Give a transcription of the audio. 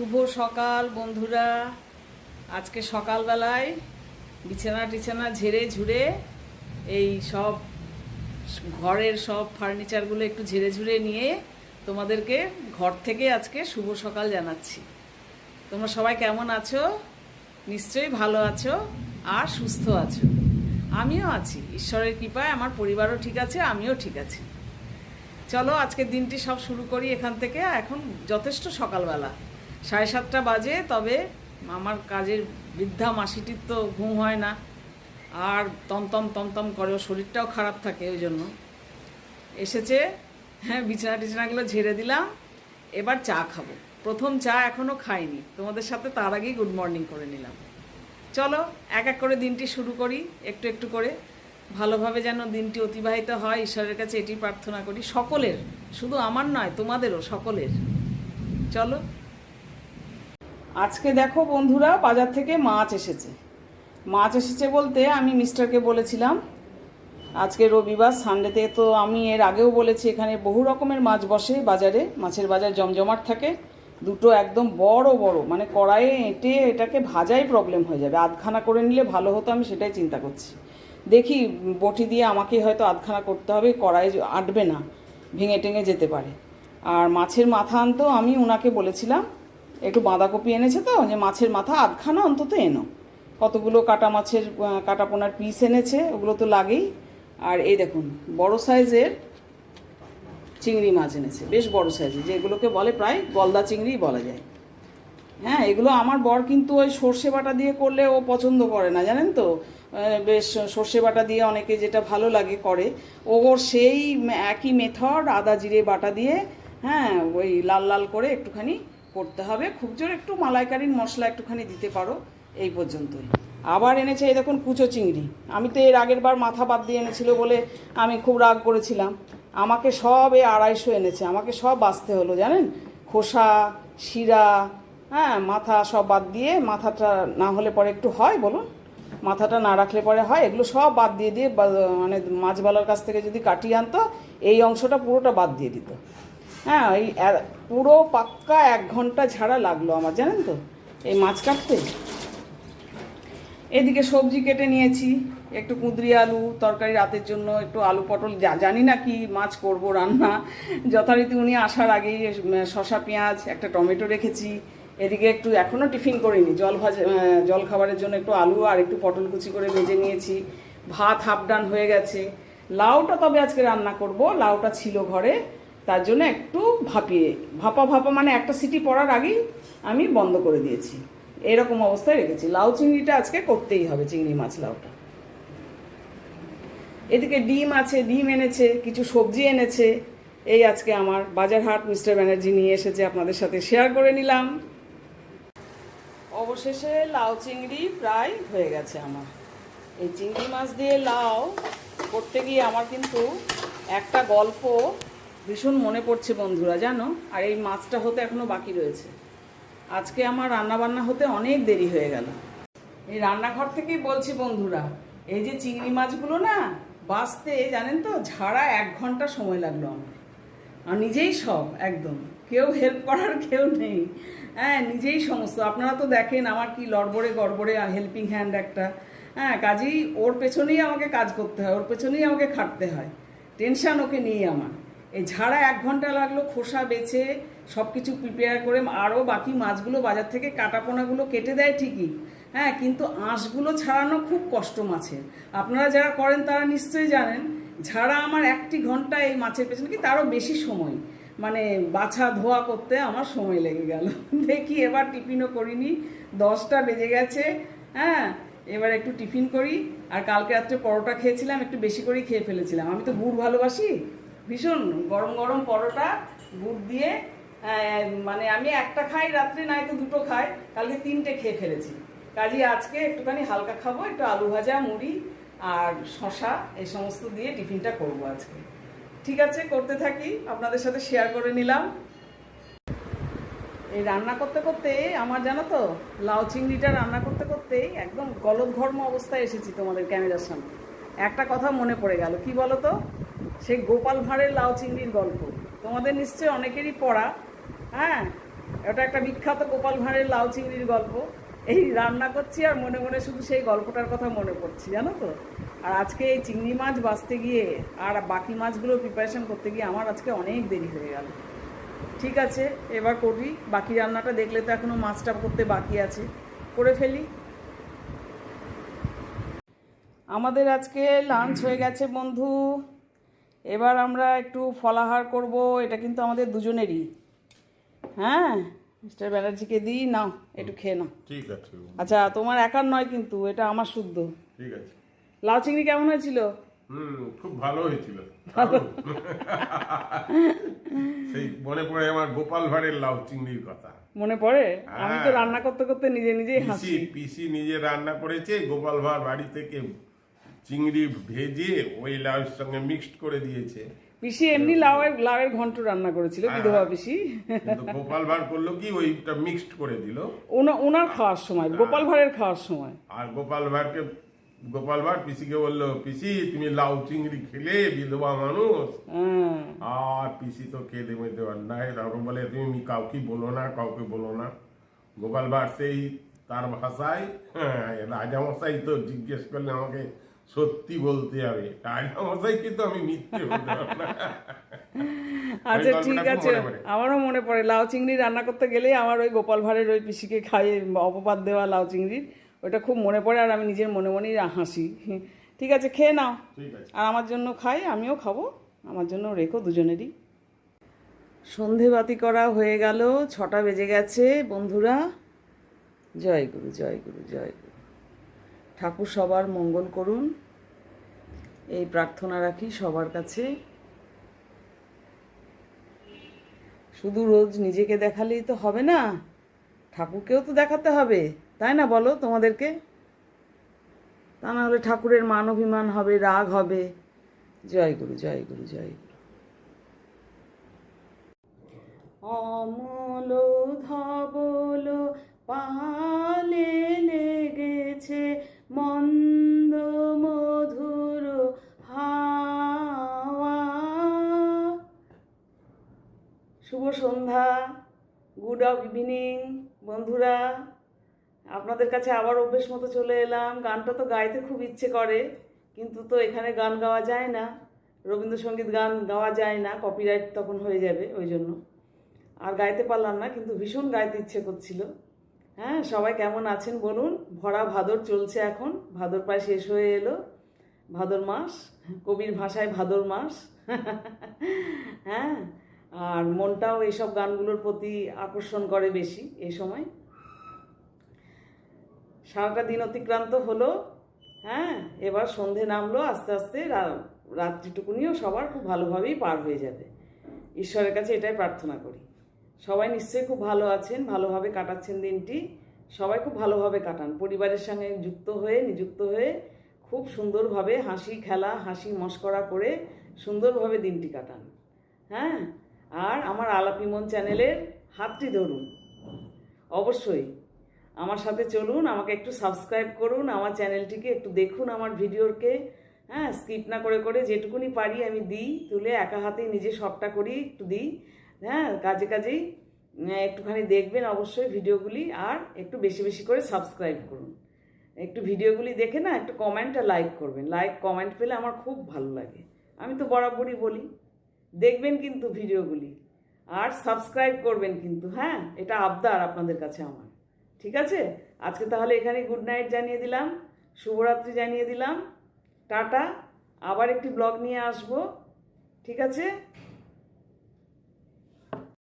শুভ সকাল বন্ধুরা। আজকে সকালবেলায় বিছানা টিছানা ঝেড়ে ঝুড়ে এই সব ঘরের সব ফার্নিচারগুলো একটু ঝেড়ে ঝুড়ে নিয়ে তোমাদেরকে ঘর থেকে আজকে শুভ সকাল জানাচ্ছি। তোমরা সবাই কেমন আছো? নিশ্চয়ই ভালো আছো আর সুস্থ আছো। আমিও আছি, ঈশ্বরের কৃপায় আমার পরিবারও ঠিক আছে, আমিও ঠিক আছি। চলো আজকের দিনটি সব শুরু করি এখান থেকে। এখন যথেষ্ট সকালবেলা, 7:30 বাজে। তবে আমার কাজের বৃদ্ধা মাসিটির তো ঘুম হয় না, আর তমতম করে, ওর শরীরটাও খারাপ থাকে, ওই জন্য এসেছে। হ্যাঁ, বিছানা টিছানাগুলো ঝেড়ে দিলাম, এবার চা খাবো। প্রথম চা এখনও খাইনি, তোমাদের সাথে তার আগেই গুড মর্নিং করে নিলাম। চলো এক এক করে দিনটি শুরু করি, একটু একটু করে। ভালোভাবে যেন দিনটি অতিবাহিত হয়, ঈশ্বরের কাছে এটি প্রার্থনা করি, সকলের, শুধু আমার নয়, তোমাদেরও, সকলের। চলো। আজকে দেখো বন্ধুরা, বাজার থেকে মাছ এসেছে। মাছ এসেছে বলতে আমি মিস্টারকে বলেছিলাম আজকে রবিবার, সানডেতে তো আমি এর আগেও বলেছি এখানে বহু রকমের মাছ বসে বাজারে, মাছের বাজার জমজমাট থাকে। দুটো একদম বড় বড়, মানে কড়াইয়ে এঁটে এটাকে ভাজাই প্রবলেম হয়ে যাবে। আধখানা করে নিলে ভালো হতো, আমি সেটাই চিন্তা করছি। দেখি বটি দিয়ে আমাকেই হয়তো আধখানা করতে হবে, কড়াই আঁটবে না, ভেঙে টেঙে যেতে পারে। আর মাছের মাথা আনতো, আমি ওনাকে বলেছিলাম একটু বাঁধাকপি এনেছে তো, যে মাছের মাথা আধখানা অন্তত এনো। কতগুলো কাটা মাছের কাটা পোনার পিস এনেছে, ওগুলো তো লাগেই। আর এই দেখুন বড় সাইজের চিংড়ি মাছ এনেছে, বেশ বড় সাইজের, যেগুলোকে বলে প্রায় গলদা চিংড়িই বলা যায়। হ্যাঁ, এগুলো আমার বর কিন্তু ওই সর্ষে বাটা দিয়ে করলে ও পছন্দ করে না, জানেন তো। বেশ সর্ষে বাটা দিয়ে অনেকে যেটা ভালো লাগে করে, ওর সেই একই মেথড, আদা জিরে বাটা দিয়ে, হ্যাঁ, ওই লাল লাল করে একটুখানি করতে হবে। খুব জোর একটু মালাইকারির মশলা একটুখানি দিতে পারো, এই পর্যন্তই। আবার এনেছে এই দেখুন কুচো চিংড়ি। আমি তো এর আগের বার মাথা বাদ দিয়ে এনেছিল বলে আমি খুব রাগ করেছিলাম। আমাকে সব 250 এনেছে, আমাকে সব বাছতে হলো, জানেন। খোসা, শিরা, হ্যাঁ, মাথা সব বাদ দিয়ে, মাথাটা না হলে পরে একটু হয় বলুন, মাথাটা না রাখলে পরে হয়, এগুলো সব বাদ দিয়ে দিয়ে, মানে মাছবালার কাছ থেকে যদি কাটিয়ে আনতো, এই অংশটা পুরোটা বাদ দিয়ে দিত। হ্যাঁ, এই পুরো পাক্কা 1 ঘন্টা ঝাড়া লাগলো আমার, জানেন তো, এই মাছ কাটতে। এদিকে সবজি কেটে নিয়েছি, একটু কুঁদরি আলু তরকারি রাতের জন্য, একটু আলু পটল, জানি না কি মাছ করব রান্না। যথারীতি উনি আসার আগেই শসা পেঁয়াজ একটা টমেটো রেখেছি। এদিকে একটু এখনও টিফিন করিনি, জল খাবারের জন্য একটু আলু আর একটু পটল কুচি করে ভেজে নিয়েছি। ভাত হাফ ডান হয়ে গেছে। লাউটা তবে আজকে রান্না করব, লাউটা ছিল ঘরে, তার জন্য একটু ভাপা মানে একটা সিটি পড়ার আগেই আমি বন্ধ করে দিয়েছি। এরকম অবস্থায় রেখেছি। লাউ চিংড়িটা আজকে করতেই হবে, চিংড়ি মাছ লাউটা। এদিকে ডিম আছে, ডিম এনেছে, কিছু সবজি এনেছে। এই আজকে আমার বাজার হাট মিস্টার ব্যানার্জি নিয়ে এসেছে, আপনাদের সাথে শেয়ার করে নিলাম। অবশেষে লাউ চিংড়ি প্রায় হয়ে গেছে আমার। এই চিংড়ি মাছ দিয়ে লাউ করতে গিয়ে আমার কিন্তু একটা গল্প ভীষণ মনে পড়ছে বন্ধুরা, জানো। আর এই মাছটা হতে এখনও বাকি রয়েছে। আজকে আমার রান্নাবান্না হতে অনেক দেরি হয়ে গেল। এই রান্নাঘর থেকেই বলছি বন্ধুরা, এই যে চিংড়ি মাছগুলো না বাছতে, জানেন তো, ঝাড়া 1 ঘন্টা সময় লাগলো আমার। আর নিজেই সব, একদম কেউ হেল্প করার কেউ নেই। হ্যাঁ, নিজেই সমস্ত। আপনারা তো দেখেন আমার কি লড়বড়ে গড়বড়ে হেল্পিং হ্যান্ড একটা। হ্যাঁ, কাজেই ওর পেছনেই আমাকে কাজ করতে হয়, ওর পেছনেই আমাকে খাটতে হয়। টেনশান ওকে নিয়ে আমার। এই ঝাড়া 1 ঘন্টা লাগলো, খোসা বেছে সব কিছু প্রিপেয়ার করে। আরও বাকি মাছগুলো বাজার থেকে কাটাপোনাগুলো কেটে দেয় ঠিকই, হ্যাঁ, কিন্তু আঁশগুলো ছাড়ানো খুব কষ্ট মাছের। আপনারা যারা করেন তারা নিশ্চয়ই জানেন। ঝাড়া আমার 1 ঘন্টা এই মাছের পেছনে, কি তারও বেশি সময়, মানে বাছা ধোয়া করতে আমার সময় লেগে গেল। দেখি এবার টিফিনও করিনি, 10টা বেজে গেছে। হ্যাঁ, এবার একটু টিফিন করি। আর কালকে রাত্রে পরোটা খেয়েছিলাম, একটু বেশি করেই খেয়ে ফেলেছিলাম। আমি তো গুড় ভালোবাসি ভীষণ, গরম গরম পরোটা গুড় দিয়ে, মানে আমি একটা খাই রাত্রে, নাই তো 2টো খাই, কালকে 3টে খেয়ে ফেলেছি। কাজে আজকে একটুখানি হালকা খাবো, একটু আলু ভাজা, মুড়ি আর শশা, এই সমস্ত দিয়ে টিফিনটা করবো আজকে। ঠিক আছে, করতে থাকি, আপনাদের সাথে শেয়ার করে নিলাম। এই রান্না করতে করতে আমার, জানো তো, লাউ চিংড়িটা রান্না করতে করতেই একদম গলদঘর্ম অবস্থায় এসেছি তোমাদের ক্যামেরার সামনে। একটা কথা মনে পড়ে গেল, কি বলো তো, সেই গোপাল ভাঁড়ের লাউ চিংড়ির গল্প তোমাদের নিশ্চয়ই অনেকেরই পড়া। হ্যাঁ, এটা একটা বিখ্যাত গোপাল ভাঁড়ের লাউ চিংড়ির গল্প। এই রান্না করছি আর মনে মনে শুধু সেই গল্পটার কথা মনে পড়ছি, জানো তো। আর আজকে এই চিংড়ি মাছ বাছতে গিয়ে আর বাকি মাছগুলো প্রিপারেশন করতে গিয়ে আমার আজকে অনেক দেরি হয়ে গেল। ঠিক আছে, এবার করি বাকি রান্নাটা। দেখলে তো এখনও মাছটা করতে বাকি আছে, করে ফেলি। আমাদের আজকে লাঞ্চ হয়ে গেছে বন্ধু। এবার আমরা একটু ফলাহার করব। এটা কিন্তু আমাদের দুজনেরই। হ্যাঁ, মিস্টার ব্যানার্জিকে দিই, নাও একটু খেয়ে নাও। ঠিক আছে। আচ্ছা, তোমার একার নয় কিন্তু, এটা আমার শুদ্ধ। ঠিক আছে। লাউ চিংড়ি কেমন হয়েছিল? খুব ভালো হয়েছিল। সেই মনে পড়ে আমার গোপাল ভাঁড়ের লাউ চিংড়ির কথা। মনে পড়ে? আমি তো রান্না করতে করতে নিজে নিজেই হাসি। পিসি নিজে রান্না করেছে, গোপাল ভাঁড় বাড়ি থেকে চিংড়ি ভেজে ওই লাউর সঙ্গে মিক্সড করে দিয়েছে। পিসি এমনি লাউয়ের ঘন্ট রান্না করেছিল, বিধবা পিসি। কিন্তু গোপাল ভাঁড় করলো কি, ওইটা মিক্সড করে দিল ওনার খাওয়ার সময়, গোপাল ভাঁড়ের খাওয়ার সময়। আর গোপাল ভাঁড় পিসিকে বললো, পিসি তুমি লাউ চিংড়ি খেলে, বিধবা মানুষ। আর পিসি তো খেতে মেতে নাই, তখন বলে তুমি কাউকে বলো না। গোপাল ভাঁড় সেই তার ভাষায়, রাজামশাই তো জিজ্ঞেস করলে আমাকে সত্যি বলতে হবে, রাজামশাই কিন্তু আমি মিথ্যে বলতে পারবো না। আচ্ছা ঠিক আছে, আমারও মনে পড়ে লাউ চিংড়ি রান্না করতে গেলেই আমার ওই গোপাল ভাঁড়ের ওই পিসিকে খাইয়ে অপবাদ দেওয়া লাউ চিংড়ির ওটা খুব মনে পড়ে। আর আমি নিজের মনে মনেই হাসি। ঠিক আছে, খেয়ে নাও। আর আমার জন্য খাই, আমিও খাবো, আমার জন্য রেখো দুজনেরই। সন্ধে বাতি করা হয়ে গেল, 6টা বেজে গেছে বন্ধুরা। জয় গুরু, জয় গুরু, জয় গুরু। ঠাকুর সবার মঙ্গল করুন, এই প্রার্থনা রাখি সবার কাছে। শুধু রোজ নিজেকে দেখালেই তো হবে না, ঠাকুরকেও তো দেখাতে হবে, তাই না বলো তোমাদেরকে? তা না হলে ঠাকুরের মান অভিমান হবে, রাগ হবে। জয় গুরু, জয় গুরু, জয় গুরু। অমল ধবল পালে লেগেছে মন্দ মধুর হাওয়া। শুভ সন্ধ্যা, গুড ইভিনিং বন্ধুরা। আপনাদের কাছে আবার অভ্যেস মতো চলে এলাম। গানটা তো গাইতে খুব ইচ্ছে করে, কিন্তু তো এখানে গান গাওয়া যায় না, রবীন্দ্রসঙ্গীত গান গাওয়া যায় না, কপিরাইট তখন হয়ে যাবে, ওই জন্য আর গাইতে পারলাম না। কিন্তু ভীষণ গাইতে ইচ্ছে করছিল। হ্যাঁ, সবাই কেমন আছেন বলুন। ভরা ভাদর চলছে এখন, ভাদর প্রায় শেষ হয়ে এলো। ভাদর মাস, কবির ভাষায় ভাদর মাস। হ্যাঁ, আর মনটাও এইসব গানগুলোর প্রতি আকর্ষণ করে বেশি এই সময়। সারাটা দিন অতিক্রান্ত হলো। হ্যাঁ, এবার সন্ধে নামলো আস্তে আস্তে, রাত্রিটুকুনিও সবার খুব ভালোভাবেই পার হয়ে যাবে। ঈশ্বরের কাছে এটাই প্রার্থনা করি। সবাই নিশ্চয়ই খুব ভালো আছেন, ভালোভাবে কাটাচ্ছেন দিনটি। সবাই খুব ভালোভাবে কাটান, পরিবারের সঙ্গে নিযুক্ত হয়ে খুব সুন্দরভাবে হাসি খেলা, হাসি মশকরা করে সুন্দরভাবে দিনটি কাটান। হ্যাঁ, আর আমার আলাপি মন চ্যানেলের হাতটি ধরুন, অবশ্যই আমার সাথে চলুন, আমাকে একটু সাবস্ক্রাইব করুন, আমার চ্যানেলটিকে একটু দেখুন, আমার ভিডিওকে। হ্যাঁ, স্কিপ না করে যেটুকুনি পারি আমি দিই, তুলে একা হাতেই নিজে সবটা করি, একটু দিই। হ্যাঁ, কাজেই একটুখানি দেখবেন অবশ্যই ভিডিওগুলি, আর একটু বেশি বেশি করে সাবস্ক্রাইব করুন। একটু ভিডিওগুলি দেখে না একটু কমেন্ট আর লাইক করবেন। লাইক কমেন্ট পেলে আমার খুব ভালো লাগে। আমি তো বরাবরই বলি, দেখবেন কিন্তু ভিডিওগুলি, আর সাবস্ক্রাইব করবেন কিন্তু। হ্যাঁ, এটা আবদার আপনাদের কাছে আমার। ঠিক আছে, আজকে তাহলে এখানে গুড নাইট জানিয়ে দিলাম, শুভরাত্রি জানিয়ে দিলাম, টাটা। আবার একটি ব্লগ নিয়ে আসবো, ঠিক আছে।